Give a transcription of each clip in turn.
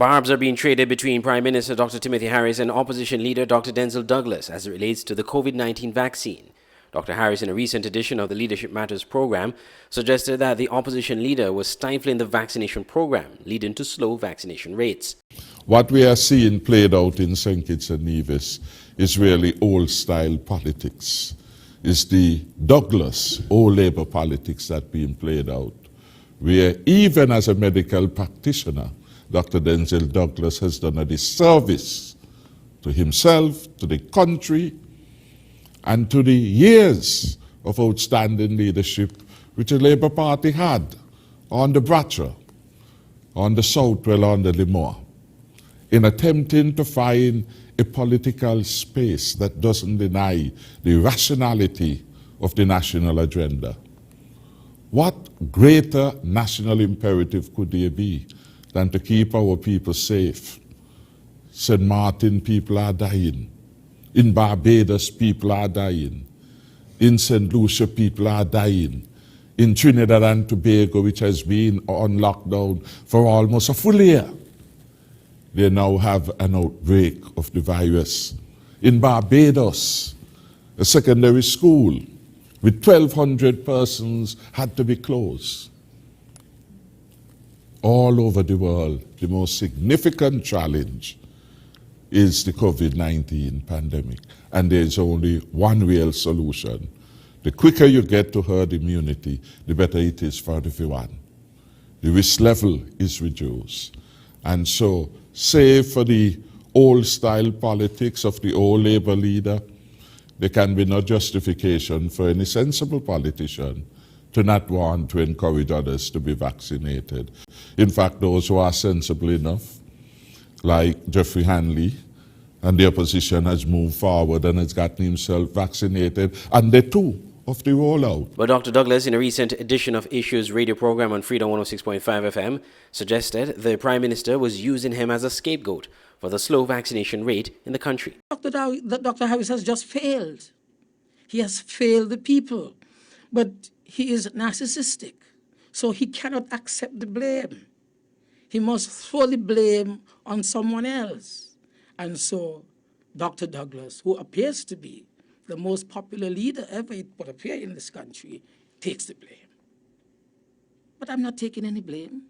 Barbs are being traded between Prime Minister Dr. Timothy Harris and opposition leader Dr. Denzel Douglas as it relates to the COVID-19 vaccine. Dr. Harris, in a recent edition of the Leadership Matters program, suggested that the opposition leader was stifling the vaccination program, leading to slow vaccination rates. What we are seeing played out in St. Kitts and Nevis is really old-style politics. It's the Douglas, old Labour politics that being played out, where even as a medical practitioner, Dr. Denzel Douglas has done a disservice to himself, to the country, and to the years of outstanding leadership which the Labour Party had on the Bratcha, on the Southwell, on the Limor, in attempting to find a political space that doesn't deny the rationality of the national agenda. What greater national imperative could there be than to keep our people safe? St. Martin, people are dying. In Barbados, people are dying. In St. Lucia, people are dying. In Trinidad and Tobago, which has been on lockdown for almost a full year, they now have an outbreak of the virus. In Barbados, a secondary school with 1,200 persons had to be closed. All over the world, the most significant challenge is the COVID-19 pandemic. And there's only one real solution. The quicker you get to herd immunity, the better it is for everyone. The risk level is reduced. And so, save for the old-style politics of the old Labour leader, there can be no justification for any sensible politician to not want to encourage others to be vaccinated. In fact, those who are sensible enough, like Jeffrey Hanley, and the opposition has moved forward and has gotten himself vaccinated, and they too of the rollout. But Dr. Douglas, in a recent edition of Issues radio program on Freedom 106.5 FM, suggested the Prime Minister was using him as a scapegoat for the slow vaccination rate in the country. Dr. Harris has just failed. He has failed the people. But he is narcissistic, so he cannot accept the blame. He must throw the blame on someone else. And so Dr. Douglas, who appears to be the most popular leader ever it would appear in this country, takes the blame. But I'm not taking any blame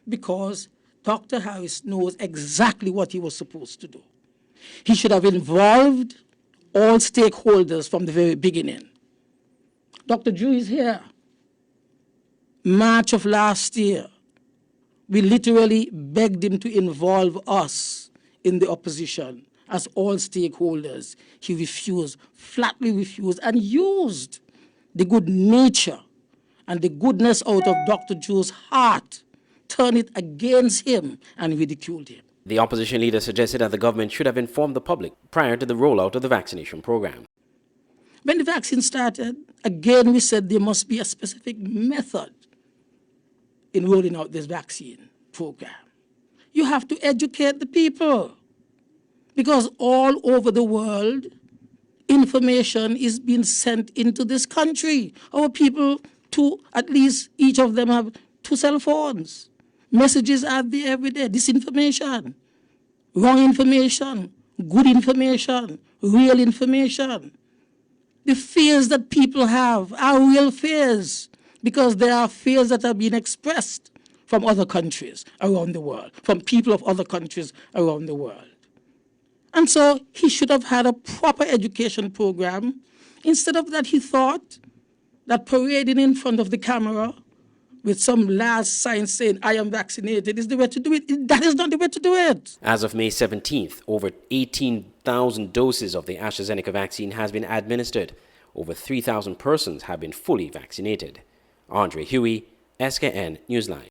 because Dr. Harris knows exactly what he was supposed to do. He should have involved all stakeholders from the very beginning. Dr. Drew is here. March of last year, we literally begged him to involve us in the opposition as all stakeholders. He refused, flatly refused, and used the good nature and the goodness out of Dr. Drew's heart, turned it against him and ridiculed him. The opposition leader suggested that the government should have informed the public prior to the rollout of the vaccination program. When the vaccine started, again we said there must be a specific method in rolling out this vaccine program. You have to educate the people because all over the world, information is being sent into this country. Our people, at least each of them have 2 cell phones. Messages are there every day, disinformation, wrong information, good information, real information. The fears that people have are real fears because there are fears that are being expressed from other countries around the world, from people of other countries around the world. And so he should have had a proper education program. Instead of that, he thought that parading in front of the camera with some last sign saying, I am vaccinated, is the way to do it. That is not the way to do it. As of May 17th, over 18,000 doses of the AstraZeneca vaccine has been administered. Over 3,000 persons have been fully vaccinated. Andre Huey, SKN Newsline.